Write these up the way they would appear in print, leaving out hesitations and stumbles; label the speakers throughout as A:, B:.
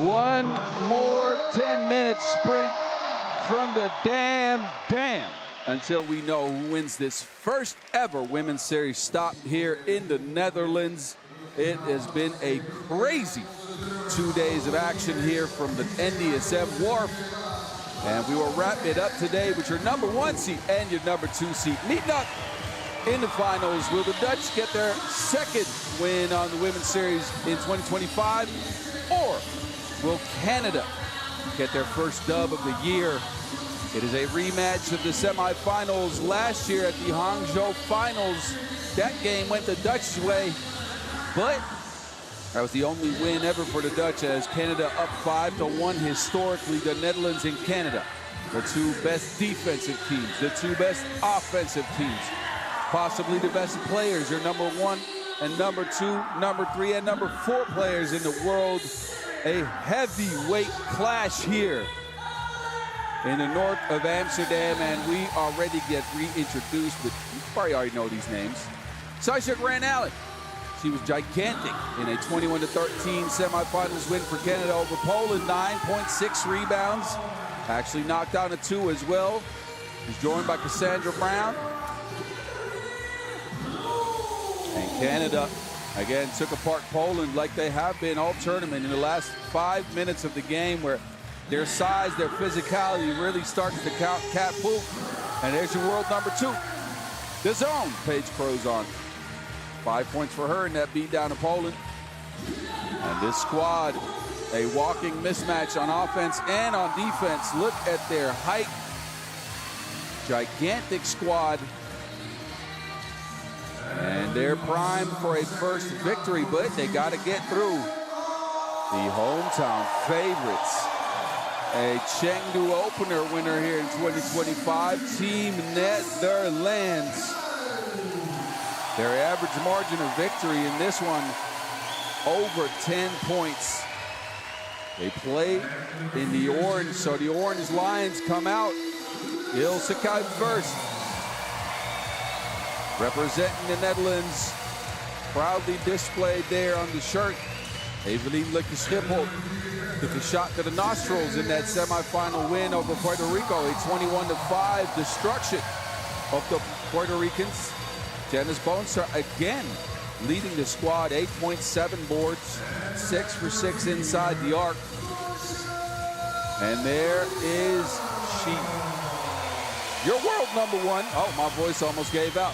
A: One more 10-minute sprint from the dam until we know who wins this first ever Women's Series stop here in the Netherlands. It has been a crazy 2 days of action here from the NDSM Wharf. And we will wrap it up today with your #1 seed and your #2 seed meeting up in the finals. Will the Dutch get their second win on the Women's Series in 2025? Or will Canada get their first dub of the year? It is a rematch of the semifinals last year at the Hangzhou Finals. That game went the Dutch way, but that was the only win ever for the Dutch, as Canada up 5-1. Historically, the Netherlands and Canada, the two best defensive teams, the two best offensive teams, possibly the best players, your #1 and #2, #3 and #4 players in the world. A heavyweight clash here in the north of Amsterdam, and we already get reintroduced, but you probably already know these names. Saoirse Grant-Allen, she was gigantic in a 21-13 semifinals win for Canada over Poland. 9.6 rebounds, actually knocked down a 2 as well. She's joined by Cassandra Brown. And Canada, again, took apart Poland like they have been all tournament in the last 5 minutes of the game, where their size, their physicality really starts to count. Cat Poop. And there's your world #2. The zone, Paige Crozon. 5 points for her in that beatdown of Poland. And this squad, a walking mismatch on offense and on defense. Look at their height. Gigantic squad. And they're primed for a first victory, but they got to get through the hometown favorites. A Chengdu opener winner here in 2025, Team Netherlands. Their average margin of victory in this one, over 10 points. They play in the orange, so the Orange Lions come out. Ilse Kuip first. Representing the Netherlands, proudly displayed there on the shirt. Evelien Likke-Schiphol took a shot to the nostrils in that semifinal win over Puerto Rico, a 21-5 destruction of the Puerto Ricans. Janice Boonstra again leading the squad, 8.7 boards, 6 for 6 inside the arc. And there is she, your world #1. Oh, my voice almost gave out.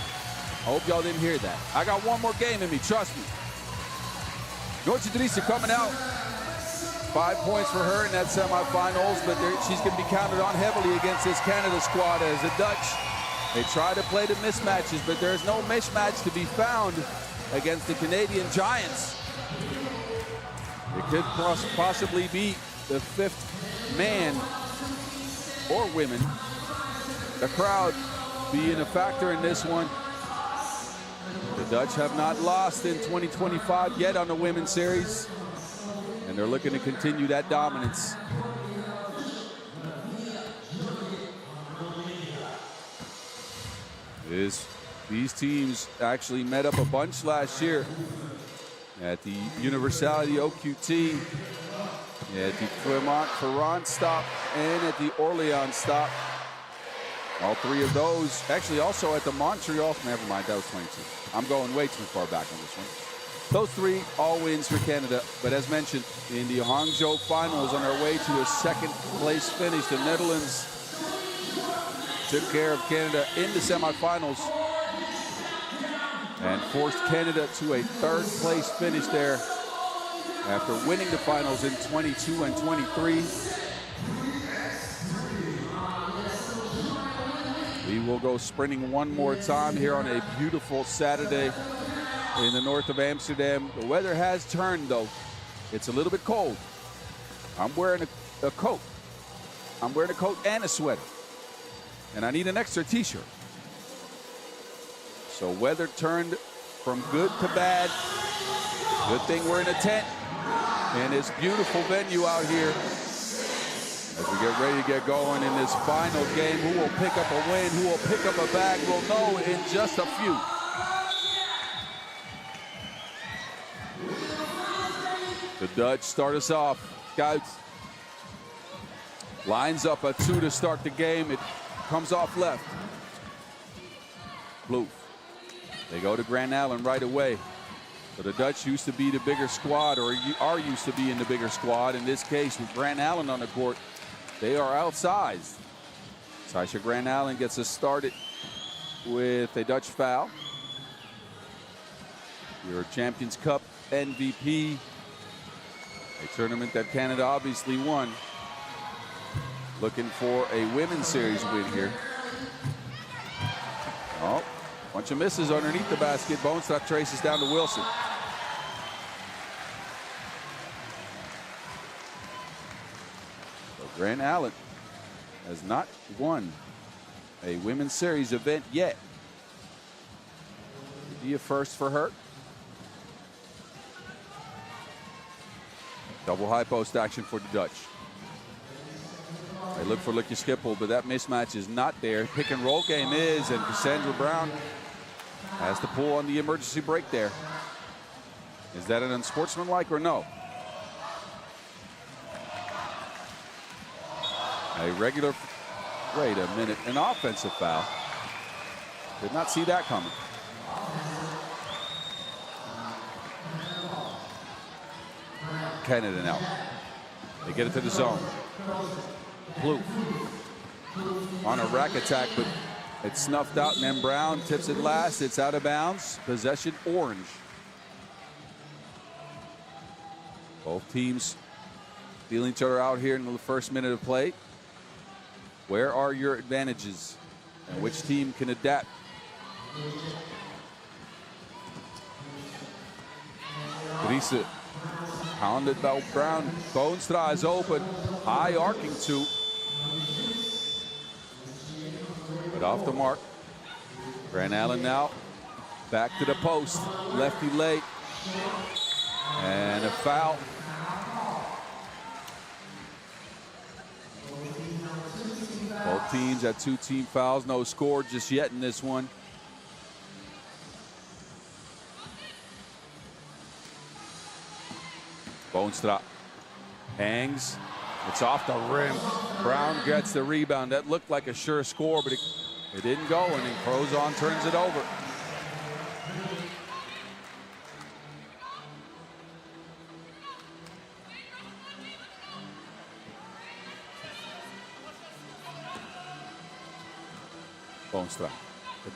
A: I hope y'all didn't hear that. I got one more game in me, trust me. Noortje Driesen coming out. 5 points for her in that semifinals, but she's going to be counted on heavily against this Canada squad, as the Dutch, they try to play the mismatches, but there's no mismatch to be found against the Canadian Giants. It could possibly be the 5th man or women. The crowd being a factor in this one. The Dutch have not lost in 2025 yet on the Women's Series, and they're looking to continue that dominance. These teams actually met up a bunch last year at the Universality OQT, at the Clermont-Ferrand stop, and at the Orléans stop. All 3 of those, actually also at the Montreal, never mind, that was 22. I'm going way too far back on this one. Those 3 all wins for Canada, but as mentioned, in the Hangzhou Finals, on their way to a 2nd place finish, the Netherlands took care of Canada in the semifinals and forced Canada to a 3rd place finish there after winning the finals in 22 and 23. We will go sprinting one more time here on a beautiful Saturday in the north of Amsterdam. The weather has turned, though. It's a little bit cold. I'm wearing a coat. I'm wearing a coat and a sweater. And I need an extra t-shirt. So weather turned from good to bad. Good thing we're in a tent in this beautiful venue out here. As we get ready to get going in this final game, who will pick up a win, who will pick up a bag, we'll know in just a few. The Dutch start us off Kuit lines up a 2 to start the game. It comes off left. Plouffe. They go to Grand Allen right away. So the Dutch used to be the bigger squad, or are used to be in the bigger squad. In this case, with Grand Allen on the court, they are outsized. Sasha Grand Allen gets us started with a Dutch foul. Your Champions Cup MVP, a tournament that Canada obviously won. Looking for a women's series win here. Oh, bunch of misses underneath the basket. Boonstraat traces down to Wilson. So Grand Allen has not won a women's series event yet. It'd be a first for her. Double high post action for the Dutch. They look for Lucky Schiphol, but that mismatch is not there. Pick and roll game is, and Cassandra Brown has to pull on the emergency break there. Is that an unsportsmanlike or no? A regular, wait a minute, an offensive foul. Did not see that coming. Canada now. They get it to the zone. Plouffe on a rack attack, but it's snuffed out, and then Brown tips it last. It's out of bounds. Possession Orange. Both teams feeling each other out here in the first minute of play. Where are your advantages, and which team can adapt? Driessen pounded by Brown. Boonstra is open. High arcing 2. But off the mark. Grand Allen now back to the post. Lefty late. And a foul. Both teams at 2 team fouls. No score just yet in this one. Boonstra hangs. It's off the rim. Brown gets the rebound. That looked like a sure score, but it didn't go, and then Crozon turns it over. Boonstra.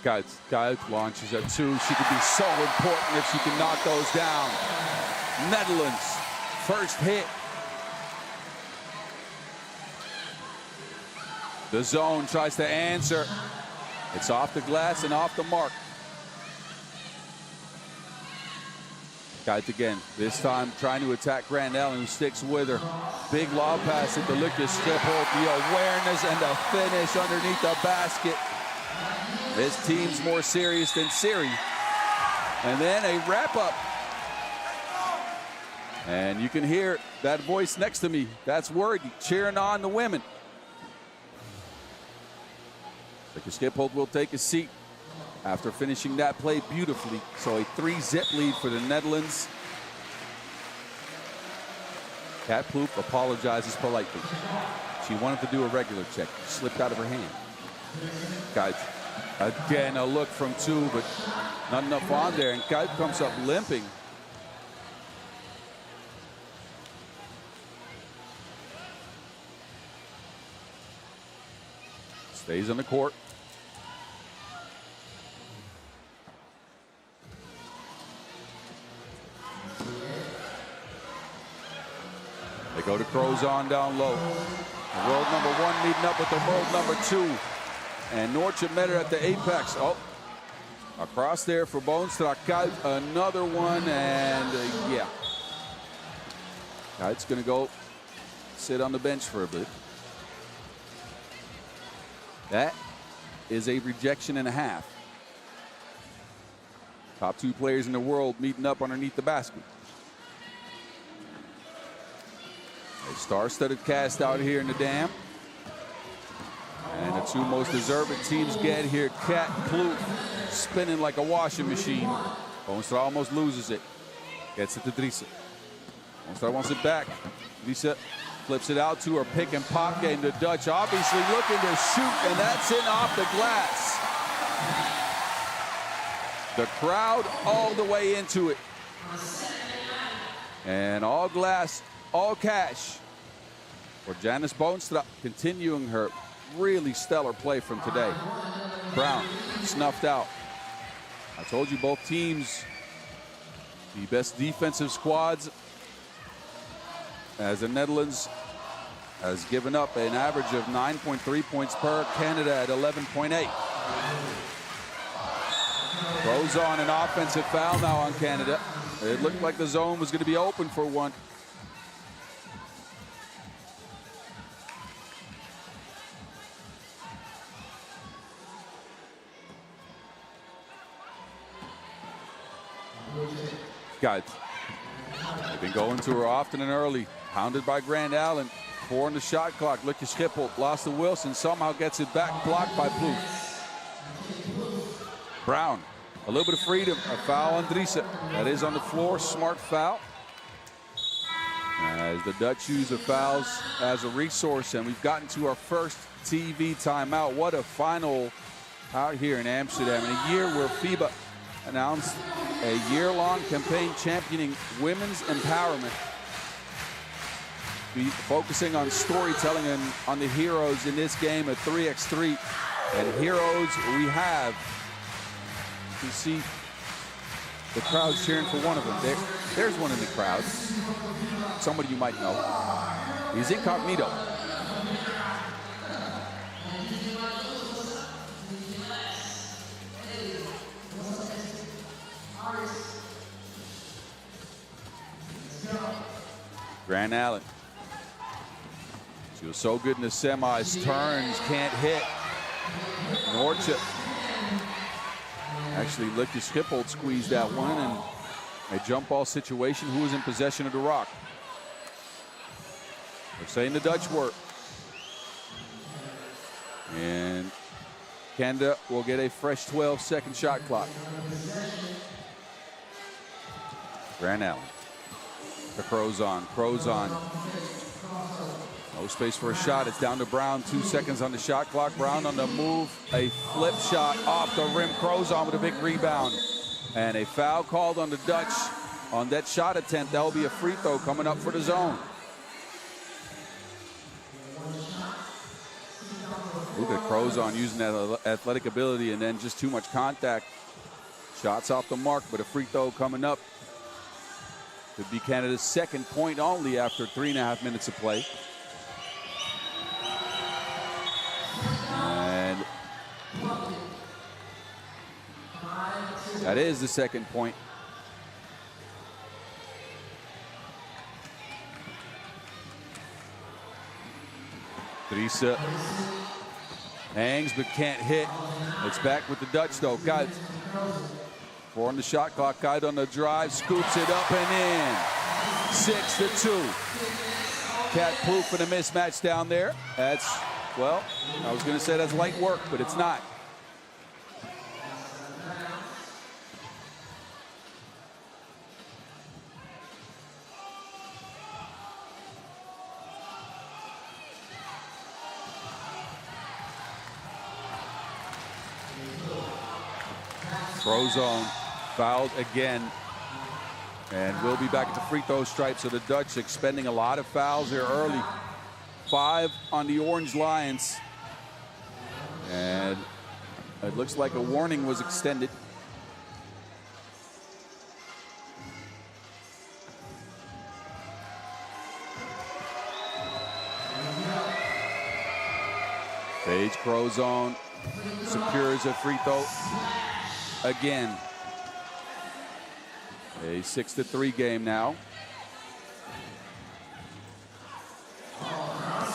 A: Kuit launches at 2. She could be so important if she can knock those down. Netherlands, first hit. The zone tries to answer. It's off the glass and off the mark. Kuit again, this time trying to attack Grand Allen, who sticks with her. Big lob pass at the Lucky Schiphol. The awareness and the finish underneath the basket. This team's more serious than Siri. And then a wrap up. And you can hear that voice next to me. That's Wordy cheering on the women. Lucky Schiphol will take a seat after finishing that play beautifully. So a 3-zip lead for the Netherlands. Kat Plouffe apologizes politely. She wanted to do a regular check. Slipped out of her hand. Kuit again, a look from 2, but not enough on there. And Kuit comes up limping. Stays on the court. They go to Crozon down low. The world number 1 meeting up with the world number 2. And Noortje met her at the apex. Oh, across there for Boonstra. Kuit, another one, and yeah. Kuit's going to go sit on the bench for a bit. That is a rejection and a half. Top 2 players in the world meeting up underneath the basket. A star-studded cast out here in the Dam. And the 2 most deserving teams get here. Kat Plouffe spinning like a washing machine. Boonstra almost loses it. Gets it to Driessen. Amsterdam wants it back. Lisa flips it out to her pick and pop game. The Dutch obviously looking to shoot, and that's in off the glass. The crowd all the way into it. And all glass, all cash for Janice Boonstra, continuing her really stellar play from today. Brown snuffed out. I told you both teams, the best defensive squads, as the Netherlands has given up an average of 9.3 points per, Canada at 11.8. Throws on an offensive foul now on Canada. It looked like the zone was going to be open for one. Guys, they've been going to her often and early. Hounded by Grand Allen. 4 on the shot clock. Lucky Schiphol lost to Wilson. Somehow gets it back. Blocked by Plouffe. Brown. A little bit of freedom. A foul on Driessen. That is on the floor. Smart foul. As the Dutch use the fouls as a resource. And we've gotten to our first TV timeout. What a final out here in Amsterdam. In a year where FIBA announced a year-long campaign championing women's empowerment, be focusing on storytelling and on the heroes in this game at 3x3. And heroes we have. You can see the crowd cheering for one of them. There's one in the crowd. Somebody you might know. He's incognito. Grand Allen. She was so good in the semis, turns, can't hit. Norcha. Actually, Lucky Schiphol squeezed that one, and a jump ball situation. Who was in possession of the rock? They're saying the Dutch were. And Canada will get a fresh 12-second shot clock. Grand Allen. The Crozon. No space for a shot. It's down to Brown. 2 seconds on the shot clock. Brown on the move. A flip shot off the rim. Crozon with a big rebound. And a foul called on the Dutch on that shot attempt. That will be a free throw coming up for the zone. Look at Crozon using that athletic ability and then just too much contact. Shots off the mark, but a free throw coming up. Could be Canada's second point only after 3.5 minutes of play. And that is the second point. Driessen hangs but can't hit. It's back with the Dutch though. Guys. 4 on the shot clock. Guide on the drive, scoops it up and in. 6-2. Cat Plouffe in a mismatch down there. That's, well, I was going to say that's light work, but it's not. Crozon fouled again, and we'll be back at the free throw stripe. So the Dutch expending a lot of fouls here early. 5 on the Orange Lions, and it looks like a warning was extended. Paige Crozon secures a free throw again. A 6-3 game now.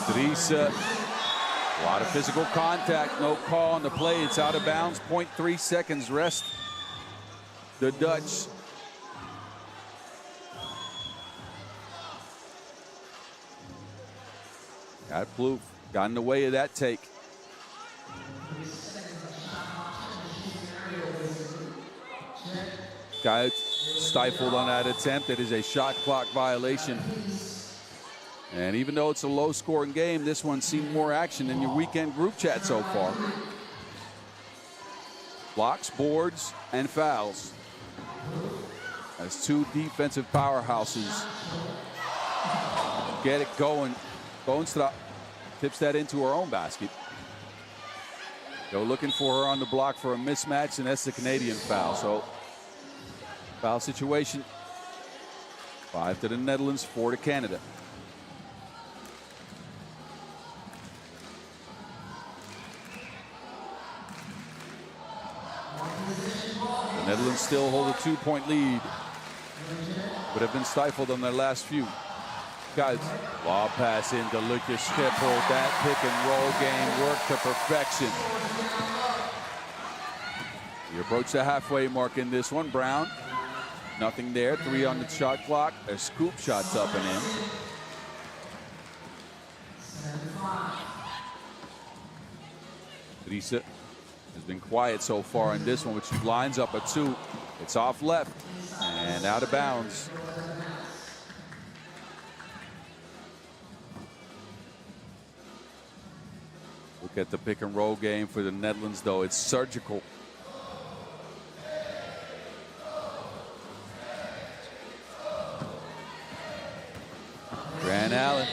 A: Driessen, a lot of physical contact, no call on the play. It's out of bounds. 0.3 seconds rest. The Dutch. Got Plouffe, got in the way of that take. Guys stifled on that attempt. It is a shot clock violation. And even though it's a low-scoring game, this one's seen more action in your weekend group chat so far. Blocks, boards, and fouls. As two defensive powerhouses get it going. Boonstra tips that into her own basket. Go looking for her on the block for a mismatch, and that's the Canadian foul. So, foul situation. 5 to the Netherlands, 4 to Canada. The Netherlands still hold a 2-point lead, but have been stifled on their last few. Guys, lob pass into Lucas Schiphol. That pick and roll game worked to perfection. We approach the halfway mark in this one. Brown, nothing there. 3 on the shot clock. Their scoop shots up and in. Teresa has been quiet so far in this one, which lines up a 2. It's off left and out of bounds. Look at the pick and roll game for the Netherlands, though. It's surgical. Grant Allen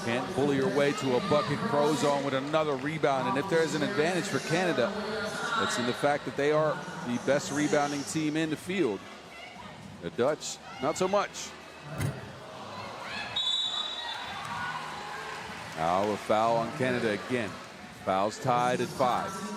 A: can't bully her way to a bucket. Crow zone with another rebound. And if there's an advantage for Canada, it's in the fact that they are the best rebounding team in the field. The Dutch, not so much. Now a foul on Canada again. Fouls tied at 5.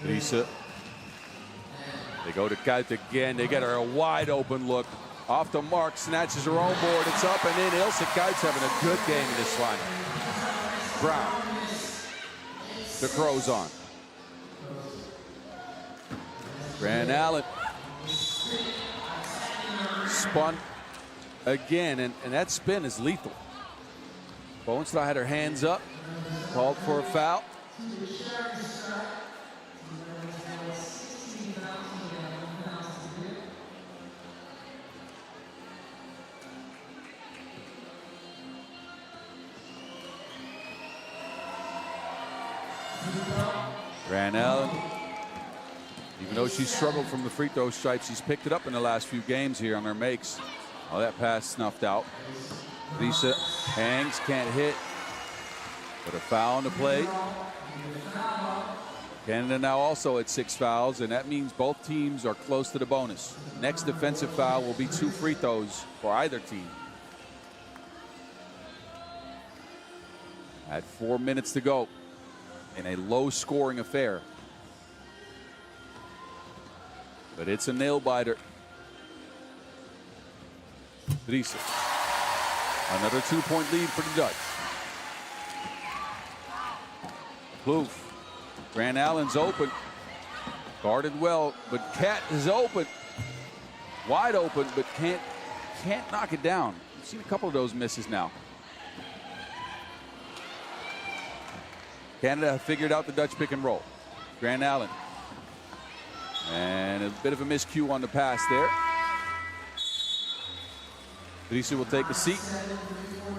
A: Lisa. They go to Kuyt again. They get her a wide open look. Off the mark, snatches her own board. It's up and in. Ilse Kuyt's having a good game in this line. Brown. The Crows on. Grant Allen. Spun again, and that spin is lethal. Boonstra had her hands up. Called for a foul. Grant Allen, even though she struggled from the free throw stripe, she's picked it up in the last few games here on her makes. Oh, that pass snuffed out. Lisa hangs, can't hit, but a foul on the play. Canada now also at 6 fouls, and that means both teams are close to the bonus. Next defensive foul will be 2 free throws for either team. At 4 minutes to go in a low-scoring affair. But it's a nail-biter. Teresa. Another 2-point lead for the Dutch. Plouffe. Grant Allen's open. Guarded well, but Cat is open. Wide open, but can't knock it down. We've seen a couple of those misses now. Canada have figured out the Dutch pick and roll. Grant Allen. And a bit of a miscue on the pass there. Teresa will take a seat.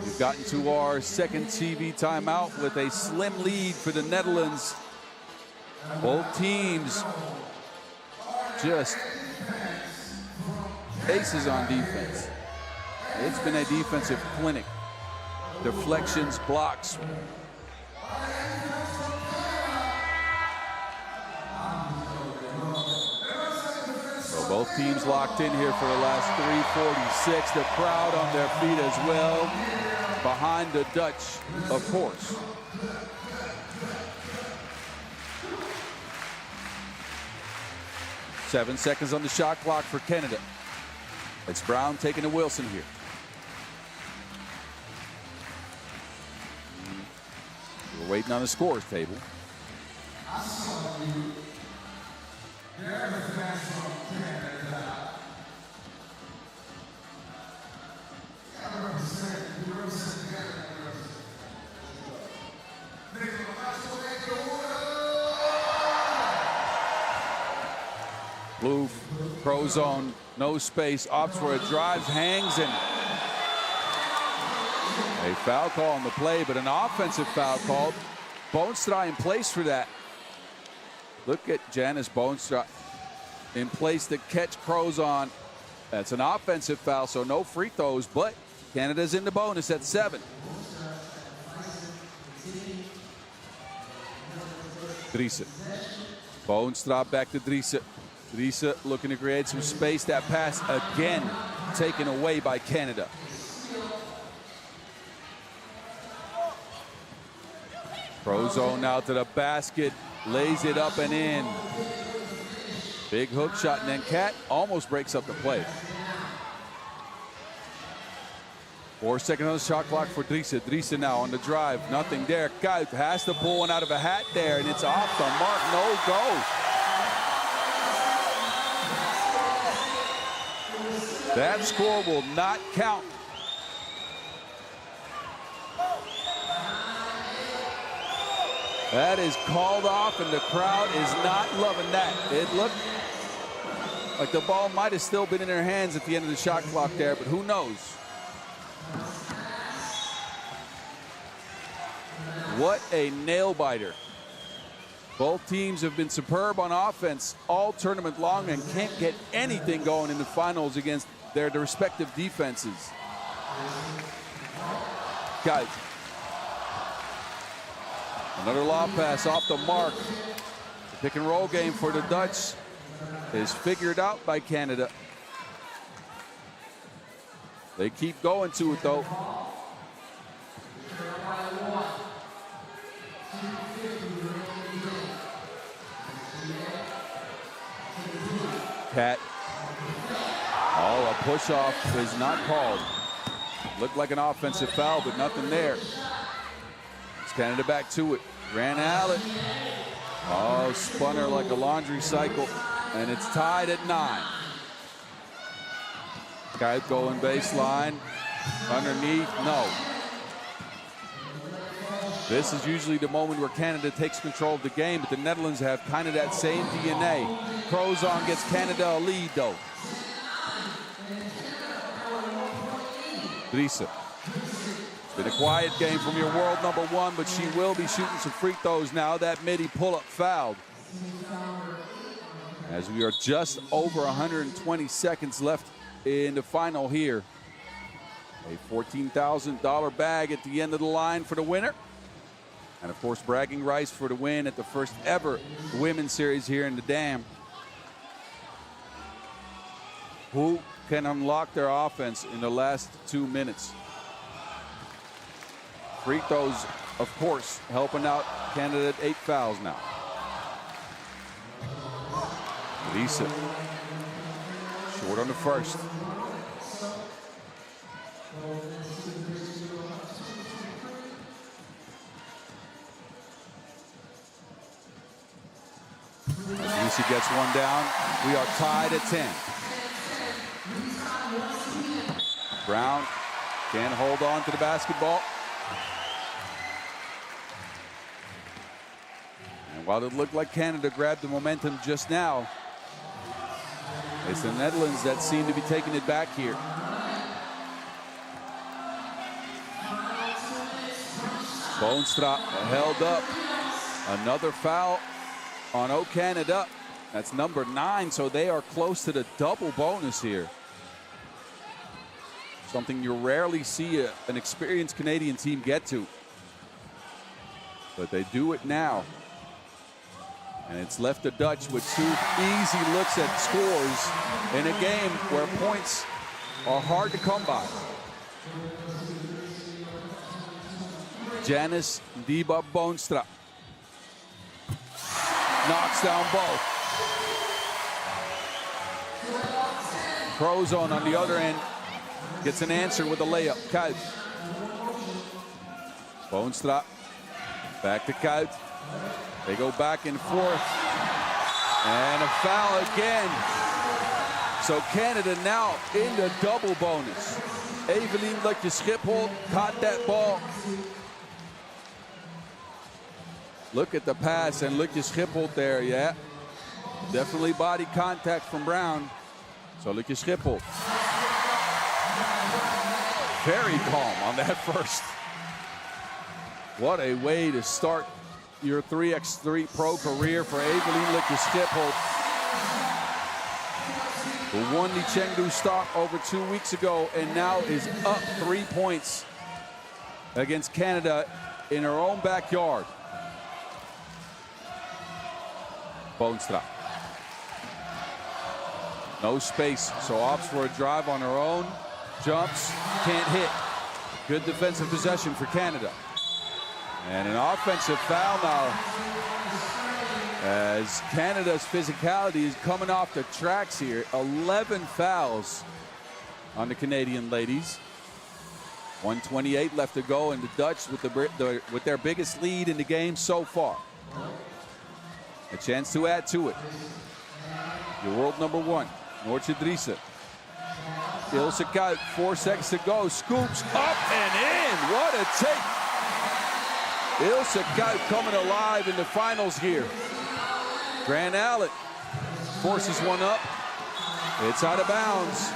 A: We've gotten to our second TV timeout with a slim lead for the Netherlands. Both teams just aces on defense. It's been a defensive clinic. Deflections, blocks. Both teams locked in here for the last 3:46. The crowd on their feet as well. Behind the Dutch, of course. Seven seconds on the shot clock for Canada. It's Brown taking to Wilson here. We're waiting on the scores table. Blue, pro zone, no space, opts for it, drives, hangs, and a foul call on the play, but an offensive foul called. Boonstra in place for that. Look at Janice Boonstra in place to catch Crozon. That's an offensive foul, so no free throws, but Canada's in the bonus at 7. Driessen. Boonstra back to Driessen. Driessen looking to create some space. That pass again taken away by Canada. Crozon now to the basket, lays it up and in. Big hook shot, and then Cat almost breaks up the play. 4 seconds on the shot clock for Driessen. Driessen now on the drive, nothing there. Kuit has to pull one out of a hat there, and it's off the mark, no go. That score will not count. That is called off, and the crowd is not loving that. It looked like the ball might have still been in their hands at the end of the shot clock there, but who knows? What a nail-biter. Both teams have been superb on offense all tournament long and can't get anything going in the finals against their respective defenses. Guys. Another lob pass off the mark. The pick and roll game for the Dutch is figured out by Canada. They keep going to it though. Cat. Oh, a push off is not called. Looked like an offensive foul, but nothing there. Canada back to it. Ran Allen. Oh, spun her like a laundry cycle. And it's tied at 9. Kuit going baseline. Underneath, no. This is usually the moment where Canada takes control of the game, but the Netherlands have kind of that same DNA. Crozon gets Canada a lead, though. Driessen. Been a quiet game from your world number 1, but she will be shooting some free throws now. That midi pull-up fouled. As we are just over 120 seconds left in the final here. A $14,000 bag at the end of the line for the winner. And of course, bragging rights for the win at the first ever women's series here in the Dam. Who can unlock their offense in the last 2 minutes? Free throws, of course, helping out Canada at 8 fouls now. Lisa, short on the first. As Lisa gets one down, we are tied at 10. Brown can't hold on to the basketball. And while it looked like Canada grabbed the momentum just now, it's the Netherlands that seem to be taking it back here. Boonstra held up. Another foul on O Canada. That's number 9, so they are close to the double bonus here. Something you rarely see an experienced Canadian team get to. But they do it now. And it's left the Dutch with 2 easy looks at scores in a game where points are hard to come by. Janice Diba Boonstra knocks down both. Crozon on the other end gets an answer with a layup. Kuit. Boonstra back to Kuit. They go back and forth. And a foul again. So Canada now in the double bonus. Evelien Lutje Schipholt caught that ball. Look at the pass and Lutje Schipholt there, yeah. Definitely body contact from Brown. Zolletje Schiphol. Very calm on that first. What a way to start your 3x3 pro career for Evelien Likke Schiphol, who won the Chengdu stop over 2 weeks ago and now is up 3 points against Canada in her own backyard. Boonstra. No space, so opts for a drive on her own. Jumps, can't hit. Good defensive possession for Canada. And an offensive foul now, as Canada's physicality is coming off the tracks here. 11 fouls on the Canadian ladies. 1:28 left to go, and the Dutch with their biggest lead in the game so far. A chance to add to it. Your world number one, Noortje Driessen. Ilse Kuit, 4 seconds to go. Scoops up and in. What a take. Ilse Kuit coming alive in the finals here. Grant Allen forces one up. It's out of bounds.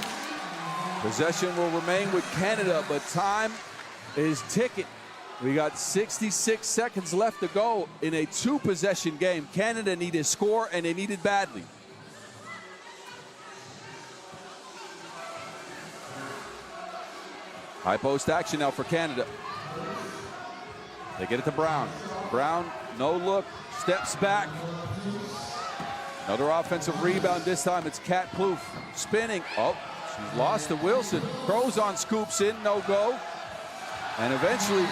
A: Possession will remain with Canada, but time is ticking. We got 66 seconds left to go in a 2-possession game. Canada needed a score, and they need it badly. High post action now for Canada. They get it to Brown. Brown, no look, steps back. Another offensive rebound. This time it's Kat Plouffe spinning. Oh, she's lost to Wilson. Throws on, scoops in, no go. And eventually,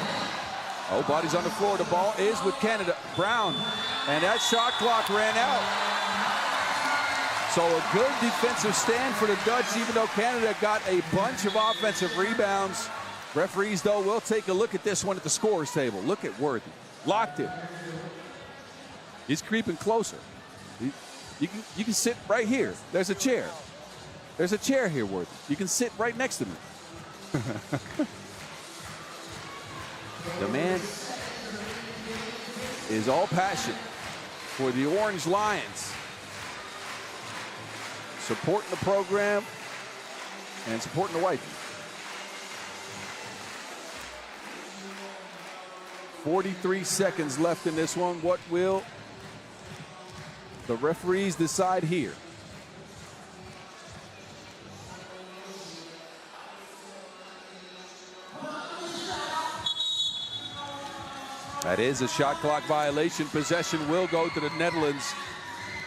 A: oh, body's on the floor. The ball is with Canada. Brown, and that shot clock ran out. So a good defensive stand for the Dutch, even though Canada got a bunch of offensive rebounds. Referees, though, will take a look at this one at the scorer's table. Look at Worthy. Locked in. He's creeping closer. You can sit right here. There's a chair. There's a chair here, Worthy. You can sit right next to me. The man is all passion for the Orange Lions. Supporting the program and supporting the wife. 43 seconds left in this one. What will the referees decide here? That is a shot clock violation. Possession will go to the Netherlands,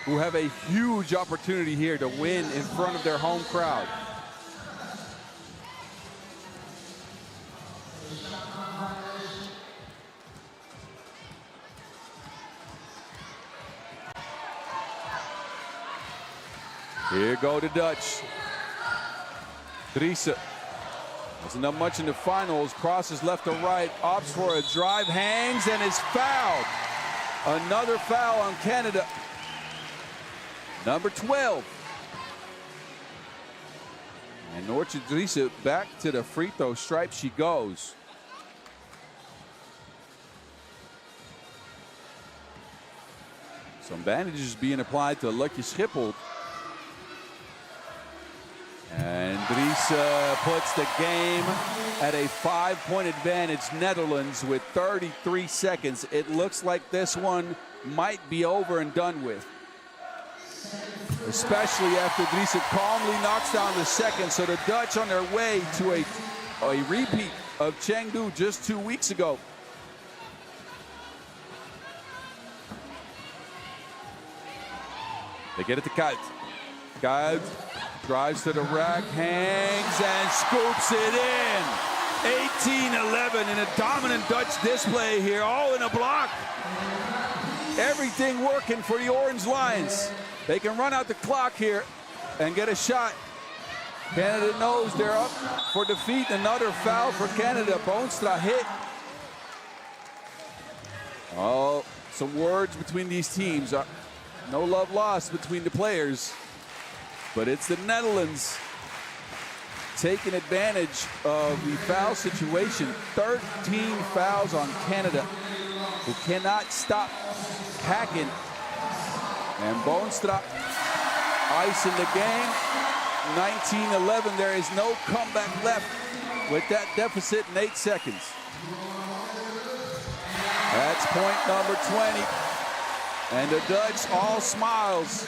A: who have a huge opportunity here to win in front of their home crowd. Here go the Dutch. Driessen hasn't done much in the finals. Crosses left to right, opts for a drive, hangs, and is fouled. Another foul on Canada. Number 12. And Noortje Driessen back to the free throw stripe she goes. Some bandages being applied to Likke Schiphol. And Driessen puts the game at a 5-point advantage. Netherlands with 33 seconds. It looks like this one might be over and done with, especially after Driessen calmly knocks down the second. So the Dutch on their way to a repeat of Chengdu just 2 weeks ago. They get it to Kuit. Kuit drives to the rack, hangs, and scoops it in. 18-11 in a dominant Dutch display here, all in a block. Everything working for the Orange Lions. They can run out the clock here and get a shot. Canada knows they're up for defeat. Another foul for Canada. Boonstra hit. Oh, some words between these teams. No love lost between the players. But it's the Netherlands taking advantage of the foul situation. 13 fouls on Canada, who cannot stop hacking And Boonstra ice in the game. 19-11. There is no comeback left with that deficit in 8 seconds. That's point number 20. And the Dutch all smiles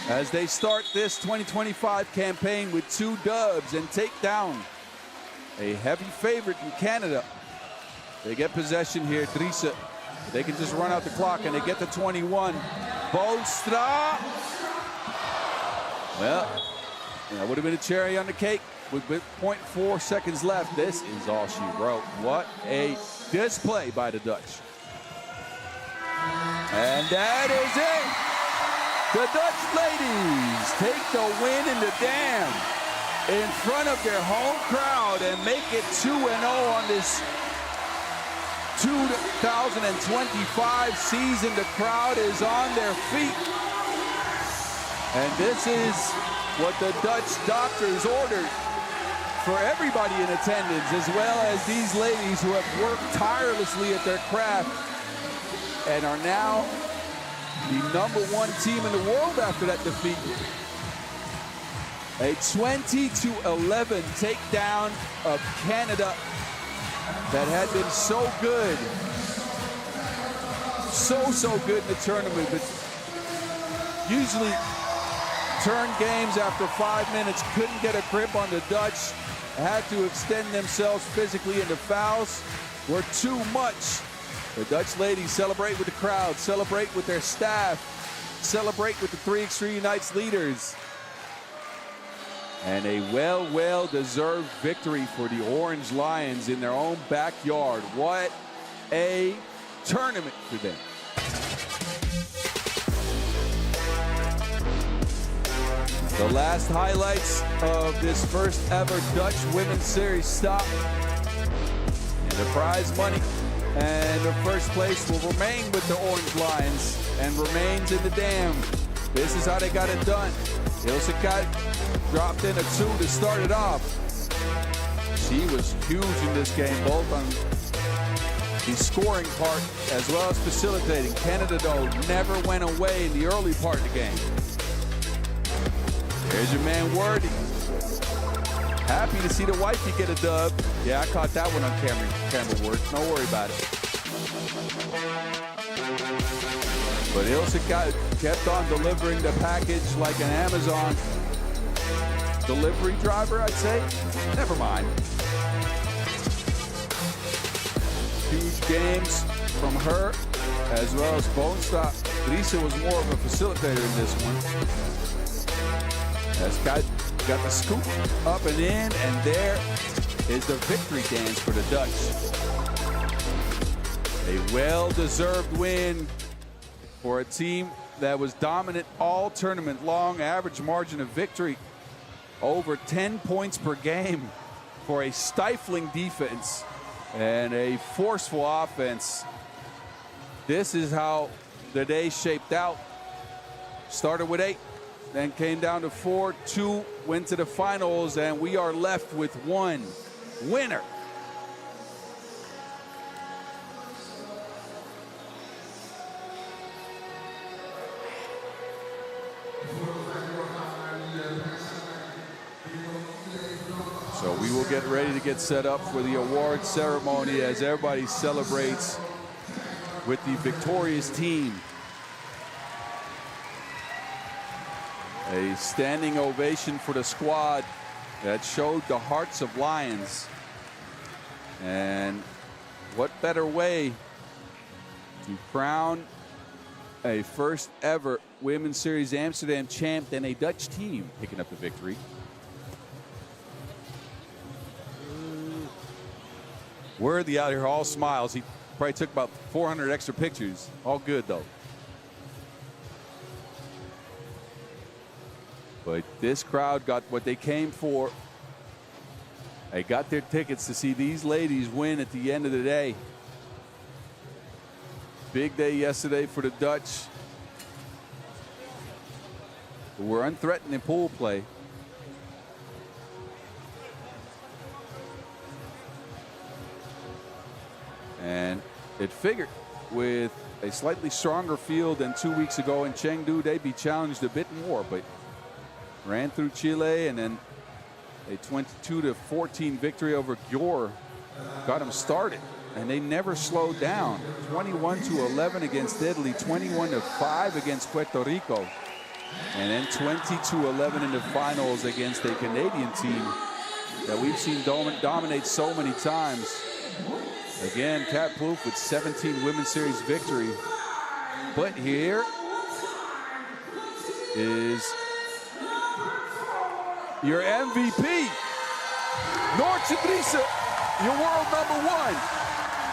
A: as they start this 2025 campaign with 2 dubs and take down a heavy favorite in Canada. They get possession here, Driessen. They can just run out the clock and they get to 21. Boonstra. Well, that would have been a cherry on the cake with 0.4 seconds left. This is all she wrote. What a display by the Dutch. And that is it. The Dutch ladies take the win in the Dam in front of their home crowd and make it 2-0 on this 2025 season. The crowd is on their feet. And this is what the Dutch doctors ordered for everybody in attendance, as well as these ladies who have worked tirelessly at their craft and are now the #1 team in the world after that defeat. A 20-11 takedown of Canada that had been so good. So good in the tournament, but usually turn games after 5 minutes, couldn't get a grip on the Dutch, had to extend themselves physically, and the fouls were too much. The Dutch ladies celebrate with the crowd, celebrate with their staff, celebrate with the 3x3 Unites leaders. And a well-deserved victory for the Orange Lions in their own backyard. What a tournament for them. The last highlights of this first ever Dutch Women's Series stop. And the prize money and the first place will remain with the Orange Lions and remains in the Dam. This is how they got it done. Ilse Kuyt dropped in a 2 to start it off. She was huge in this game, both on the scoring part as well as facilitating. Canada, though, never went away in the early part of the game. There's your man, Worthy. Happy to see the wifey get a dub. Yeah, I caught that one on camera work. Don't worry about it. But Ilse Kuyt kept on delivering the package like an Amazon delivery driver, I'd say. Never mind. Huge games from her, as well as Boonstra. Driessen was more of a facilitator in this one. As Kuyt got the scoop up and in, and there is the victory dance for the Dutch. A well-deserved win for a team that was dominant all tournament long. Average margin of victory over 10 points per game for a stifling defense and a forceful offense. This is how the day shaped out. Started with 8, then came down to 4, 2, went to the finals, and we are left with one winner. So we will get ready to get set up for the award ceremony as everybody celebrates with the victorious team. A standing ovation for the squad that showed the hearts of lions. And what better way to crown a first ever Women's Series Amsterdam champ than a Dutch team picking up the victory. Worthy out here, all smiles. He probably took about 400 extra pictures. All good, though. But this crowd got what they came for. They got their tickets to see these ladies win at the end of the day. Big day yesterday for the Dutch, who were unthreatened in pool play. And it figured with a slightly stronger field than 2 weeks ago in Chengdu. They'd be challenged a bit more, but ran through Chile, and then a 22-14 victory over Győr got them started, and they never slowed down. 21-11 against Italy, 21-5 against Puerto Rico, and then 20-11 in the finals against a Canadian team that we've seen dominate so many times. Again, Kat Plouffe with 17 Women's Series victory. But here is your MVP. Noortje Driessen, your world #1,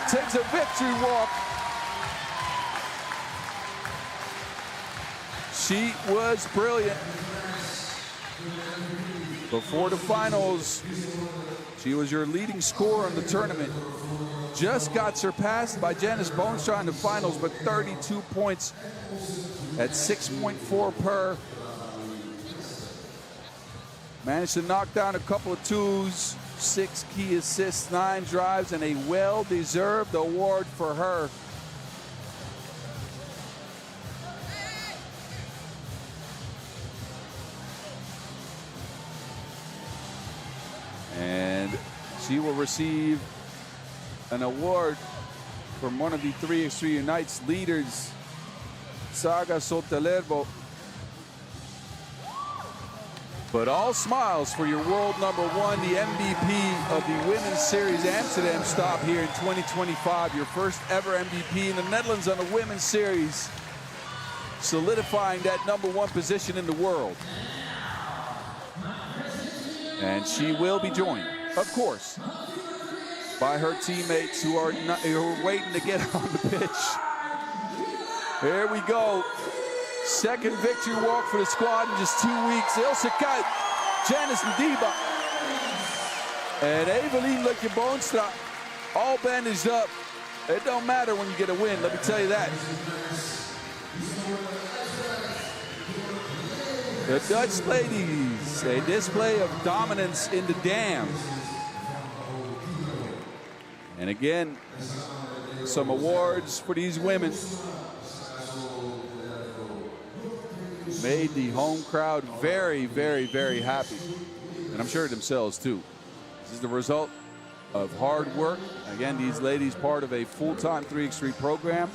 A: takes a victory walk. She was brilliant. Before the finals, she was your leading scorer in the tournament. Just got surpassed by Janice Boonstra in the finals, but 32 points at 6.4 per. Managed to knock down a couple of twos, 6 key assists, 9 drives, and a well-deserved award for her. And she will receive an award from one of the 3x3 Unite's leaders, Saga Sotelerbo. But all smiles for your world #1, the MVP of the Women's Series Amsterdam stop here in 2025. Your first ever MVP in the Netherlands on the Women's Series, solidifying that #1 position in the world. And she will be joined, of course, by her teammates who are waiting to get on the pitch. Here we go. Second victory walk for the squad in just 2 weeks. Ilse Kuyt, Janice Ndiba, and Evelien Lutje Boonstra, all bandaged up. It don't matter when you get a win, let me tell you that. The Dutch ladies, a display of dominance in the dam. And again, some awards for these women. Made the home crowd very, very, very happy. And I'm sure themselves too. This is the result of hard work. Again, these ladies part of a full-time 3x3 program.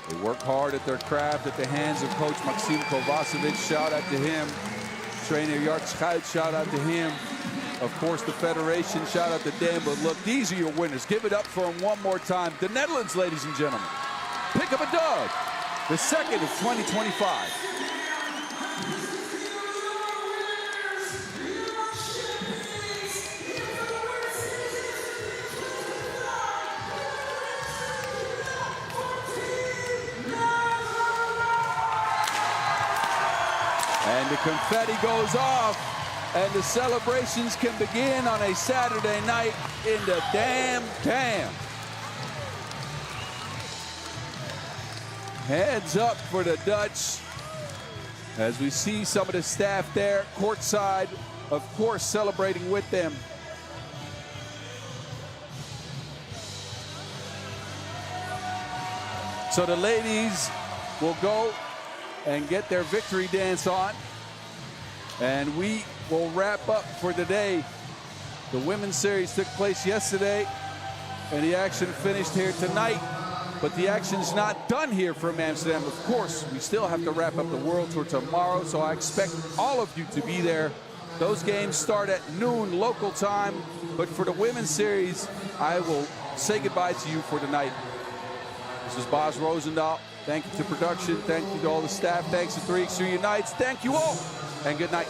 A: They work hard at their craft at the hands of Coach Maxime Kovacevic. Shout out to him. Trainer Jart Schuit, shout out to him. Of course, the Federation, shout out to them. But look, these are your winners. Give it up for them one more time. The Netherlands, ladies and gentlemen. Pick up a dub. The second of 2025. And the confetti goes off, and the celebrations can begin on a Saturday night in the Dam. Heads up for the Dutch as we see some of the staff there courtside, of course, celebrating with them. So the ladies will go and get their victory dance on, and we will wrap up for today. The Women's Series took place yesterday, and the action finished here tonight. But the action's not done here from Amsterdam. Of course, we still have to wrap up the World Tour tomorrow, so I expect all of you to be there. Those games start at noon local time, but for the Women's Series, I will say goodbye to you for tonight. This is Bas Rosendahl. Thank you to production. Thank you to all the staff. Thanks to 3x3 Unites. Thank you all, and good night.